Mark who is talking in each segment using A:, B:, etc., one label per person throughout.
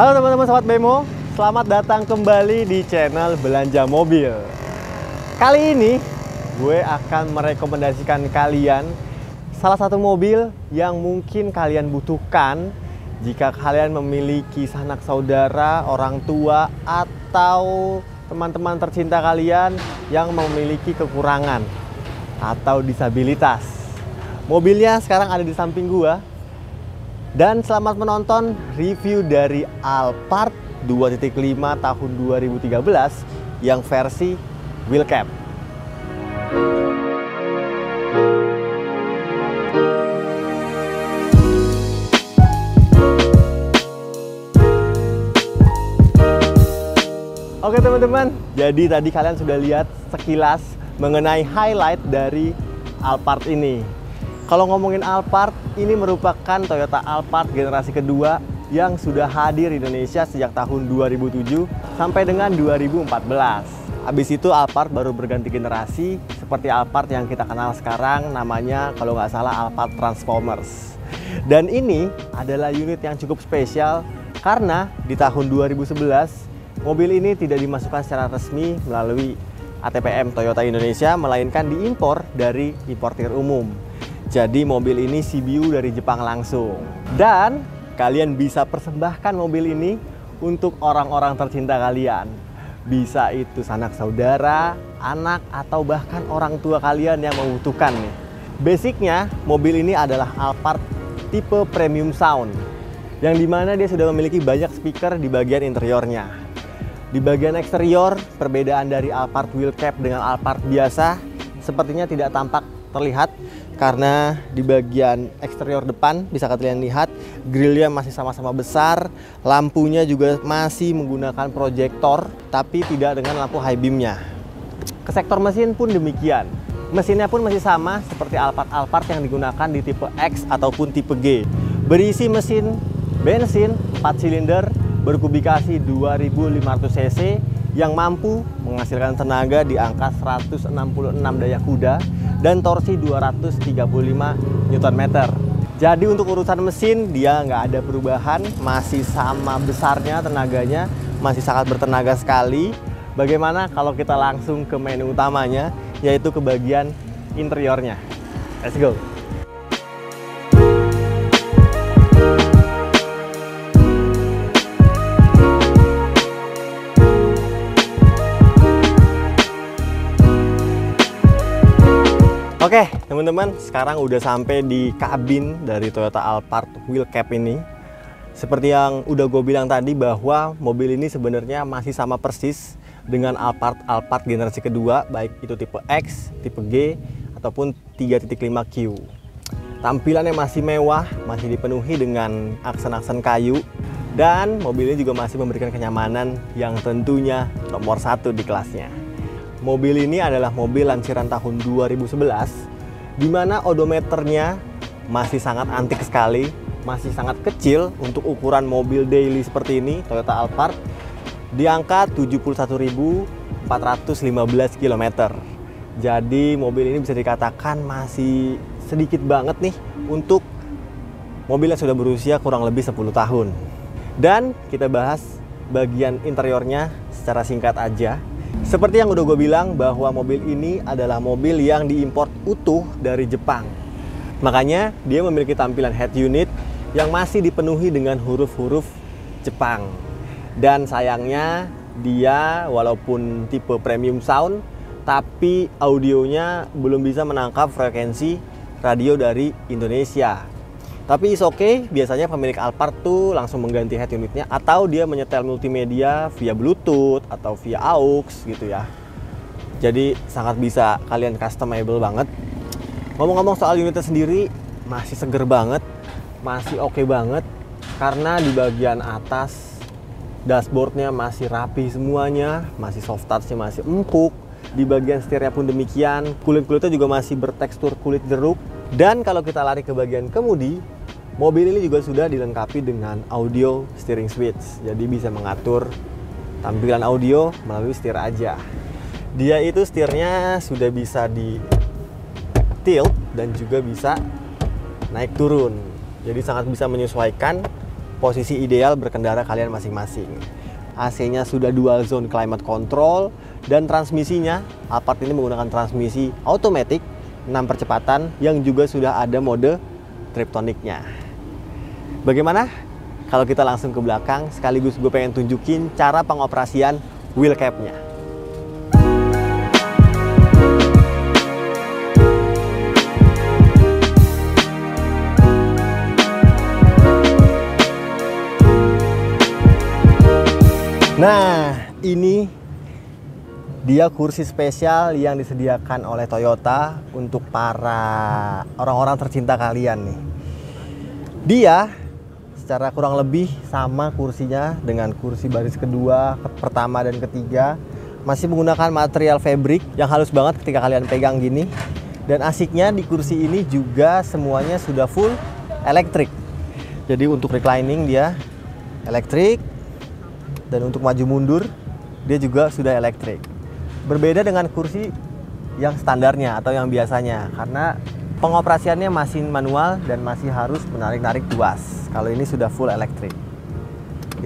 A: Halo teman-teman sobat Bemo, selamat datang kembali di channel Belanja Mobil. Kali ini gue akan merekomendasikan kalian salah satu mobil yang mungkin kalian butuhkan jika kalian memiliki sanak saudara, orang tua, atau teman-teman tercinta kalian yang memiliki kekurangan atau disabilitas. Mobilnya sekarang ada di samping gua. Dan selamat menonton review dari Alphard 2.5 tahun 2013 yang versi wheel cap. Oke teman-teman, jadi tadi kalian sudah lihat sekilas mengenai highlight dari Alphard ini. Kalau ngomongin Alphard, ini merupakan Toyota Alphard generasi kedua yang sudah hadir di Indonesia sejak tahun 2007 sampai dengan 2014. Habis itu Alphard baru berganti generasi seperti Alphard yang kita kenal sekarang, namanya kalau nggak salah Alphard Transformers. Dan ini adalah unit yang cukup spesial karena di tahun 2011 mobil ini tidak dimasukkan secara resmi melalui ATPM Toyota Indonesia, melainkan diimpor dari importir umum. Jadi mobil ini CBU dari Jepang langsung. Dan kalian bisa persembahkan mobil ini untuk orang-orang tercinta kalian. Bisa itu sanak saudara, anak, atau bahkan orang tua kalian yang membutuhkan nih. Basicnya mobil ini adalah Alphard tipe premium sound, yang dimana dia sudah memiliki banyak speaker di bagian interiornya. Di bagian eksterior, perbedaan dari Alphard wheel cap dengan Alphard biasa sepertinya tidak tampak terlihat karena di bagian eksterior depan bisa kalian lihat grillnya masih sama-sama besar, lampunya juga masih menggunakan proyektor tapi tidak dengan lampu high beamnya. Ke sektor mesin pun demikian, mesinnya pun masih sama seperti Alphard yang digunakan di tipe X ataupun tipe G. Berisi mesin bensin 4 silinder berkubikasi 2500 cc yang mampu menghasilkan tenaga di angka 166 daya kuda dan torsi 235 Nm. Jadi untuk urusan mesin dia nggak ada perubahan, masih sama besarnya tenaganya, masih sangat bertenaga sekali. Bagaimana kalau kita langsung ke menu utamanya, yaitu ke bagian interiornya. Let's go! Oke teman-teman, sekarang udah sampai di kabin dari Toyota Alphard wheel cap ini. Seperti yang udah gue bilang tadi bahwa mobil ini sebenarnya masih sama persis dengan Alphard generasi kedua, baik itu tipe X, tipe G, ataupun 3.5Q. Tampilannya masih mewah, masih dipenuhi dengan aksen-aksen kayu, dan mobil ini juga masih memberikan kenyamanan yang tentunya nomor 1 di kelasnya. Mobil ini adalah mobil lansiran tahun 2011, di mana odometernya masih sangat antik sekali, masih sangat kecil untuk ukuran mobil daily seperti ini, Toyota Alphard, di angka 71.415 km. Jadi mobil ini bisa dikatakan masih sedikit banget nih untuk mobil yang sudah berusia kurang lebih 10 tahun. Dan kita bahas bagian interiornya secara singkat aja. Seperti yang udah gue bilang bahwa mobil ini adalah mobil yang diimpor utuh dari Jepang. Makanya dia memiliki tampilan head unit yang masih dipenuhi dengan huruf-huruf Jepang. Dan sayangnya dia walaupun tipe premium sound, tapi audionya belum bisa menangkap frekuensi radio dari Indonesia. Tapi is okay, biasanya pemilik Alphard tuh langsung mengganti head unitnya atau dia menyetel multimedia via Bluetooth atau via AUX gitu ya. Jadi sangat bisa kalian customable banget. Ngomong-ngomong soal unitnya sendiri, masih seger banget, masih oke banget karena di bagian atas dashboardnya masih rapi semuanya, masih soft touch-nya masih empuk. Di bagian setirnya pun demikian, kulit-kulitnya juga masih bertekstur kulit jeruk. Dan kalau kita lari ke bagian kemudi, mobil ini juga sudah dilengkapi dengan audio steering switch. Jadi bisa mengatur tampilan audio melalui setir aja. Dia itu setirnya sudah bisa di tilt dan juga bisa naik turun. Jadi sangat bisa menyesuaikan posisi ideal berkendara kalian masing-masing. AC-nya sudah dual zone climate control, dan transmisinya Alphard ini menggunakan transmisi automatic 6 percepatan yang juga sudah ada mode triptoniknya. Bagaimana kalau kita langsung ke belakang, sekaligus gue pengen tunjukin cara pengoperasian wheel cap-nya. Nah, ini dia kursi spesial yang disediakan oleh Toyota untuk para orang-orang tercinta kalian nih. Dia secara kurang lebih sama kursinya dengan kursi baris kedua, pertama dan ketiga. Masih menggunakan material fabric yang halus banget ketika kalian pegang gini. Dan asiknya di kursi ini juga semuanya sudah full elektrik. Jadi untuk reclining dia elektrik. Dan untuk maju mundur, dia juga sudah elektrik. Berbeda dengan kursi yang standarnya atau yang biasanya, karena pengoperasiannya masih manual dan masih harus menarik-narik tuas. Kalau ini sudah full elektrik.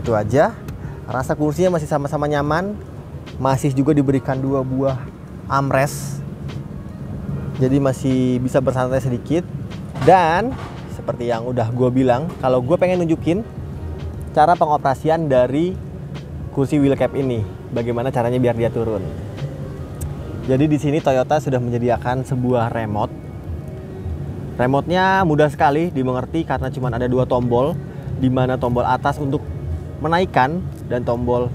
A: Itu aja. Rasa kursinya masih sama-sama nyaman. Masih juga diberikan 2 buah armrest. Jadi masih bisa bersantai sedikit. Dan seperti yang udah gue bilang, kalau gue pengen nunjukin cara pengoperasian dari kursi wheel cap ini, bagaimana caranya biar dia turun. Jadi di sini Toyota sudah menyediakan sebuah remote. Remote-nya mudah sekali dimengerti karena cuma ada 2 tombol, di mana tombol atas untuk menaikkan dan tombol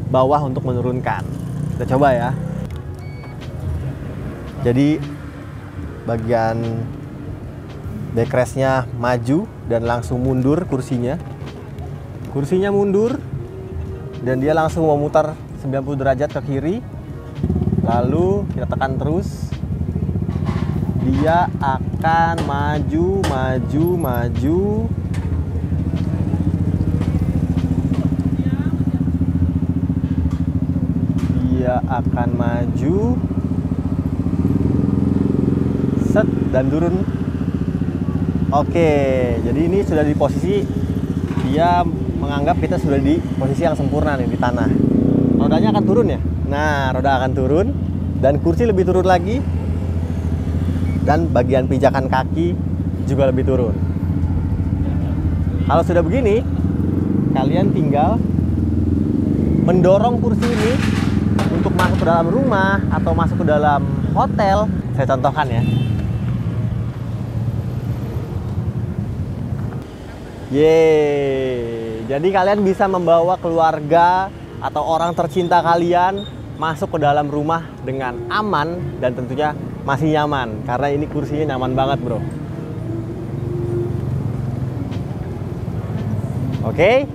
A: bawah untuk menurunkan. Kita coba ya. Jadi bagian backrest-nya maju dan langsung mundur kursinya. Kursinya mundur. Dan dia langsung memutar 90 derajat ke kiri. Lalu kita tekan terus. Dia akan maju, maju, maju. Dia akan maju. Set dan turun. Oke, jadi ini sudah di posisi dia menganggap kita sudah di posisi yang sempurna nih di tanah. Rodanya akan turun ya. Nah, roda akan turun dan kursi lebih turun lagi. Dan bagian pijakan kaki juga lebih turun. Kalau sudah begini, kalian tinggal mendorong kursi ini untuk masuk ke dalam rumah atau masuk ke dalam hotel. Saya contohkan ya. Yeay. Jadi kalian bisa membawa keluarga atau orang tercinta kalian masuk ke dalam rumah dengan aman dan tentunya masih nyaman. Karena ini kursinya nyaman banget, bro. Oke,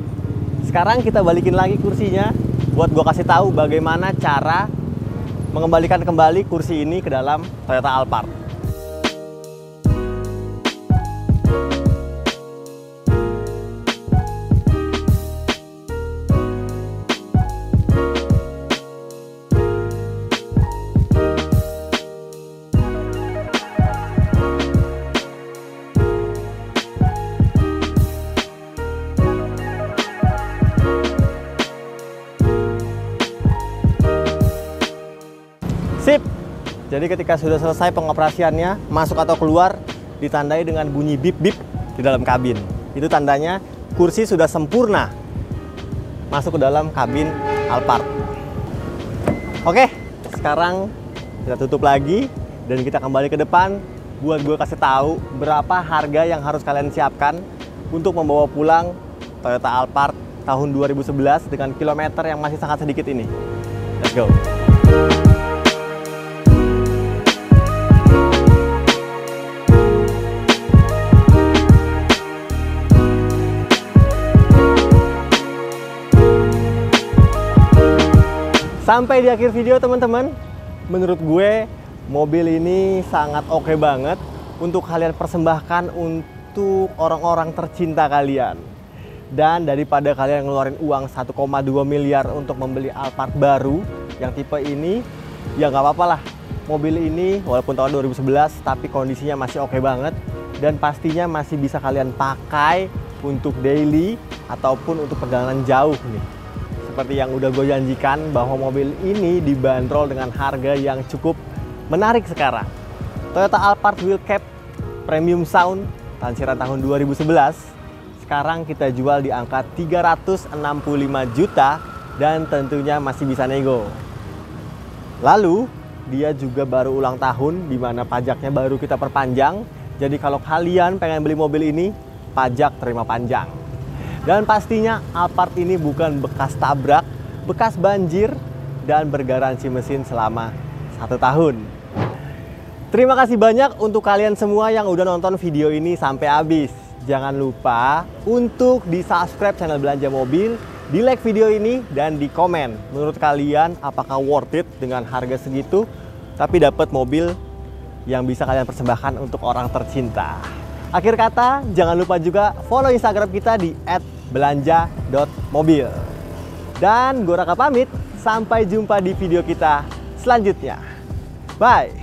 A: sekarang kita balikin lagi kursinya buat gua kasih tahu bagaimana cara mengembalikan kembali kursi ini ke dalam Toyota Alphard. Sip. Jadi ketika sudah selesai pengoperasiannya, masuk atau keluar ditandai dengan bunyi bip-bip di dalam kabin. Itu tandanya kursi sudah sempurna masuk ke dalam kabin Alphard. Oke, sekarang kita tutup lagi dan kita kembali ke depan buat gue kasih tahu berapa harga yang harus kalian siapkan untuk membawa pulang Toyota Alphard tahun 2011 dengan kilometer yang masih sangat sedikit ini. Let's go. Sampai di akhir video teman-teman, menurut gue mobil ini sangat oke banget untuk kalian persembahkan untuk orang-orang tercinta kalian. Dan daripada kalian ngeluarin uang 1,2 miliar untuk membeli Alphard baru yang tipe ini, ya nggak apa-apa lah. Mobil ini walaupun tahun 2011 tapi kondisinya masih oke banget dan pastinya masih bisa kalian pakai untuk daily ataupun untuk perjalanan jauh nih. Seperti yang udah gue janjikan bahwa mobil ini dibanderol dengan harga yang cukup menarik sekarang. Toyota Alphard Wheel Cap Premium Sound lansiran tahun 2011 sekarang kita jual di angka 365 juta dan tentunya masih bisa nego. Lalu dia juga baru ulang tahun di mana pajaknya baru kita perpanjang. Jadi kalau kalian pengen beli mobil ini, pajak terima panjang. Dan pastinya Alphard ini bukan bekas tabrak, bekas banjir, dan bergaransi mesin selama 1 tahun. Terima kasih banyak untuk kalian semua yang udah nonton video ini sampai habis. Jangan lupa untuk di-subscribe channel Belanja Mobil, di-like video ini, dan di komen. Menurut kalian apakah worth it dengan harga segitu, tapi dapat mobil yang bisa kalian persembahkan untuk orang tercinta. Akhir kata, jangan lupa juga follow Instagram kita di @belanja.mobil. Dan gue Raka pamit, sampai jumpa di video kita selanjutnya. Bye!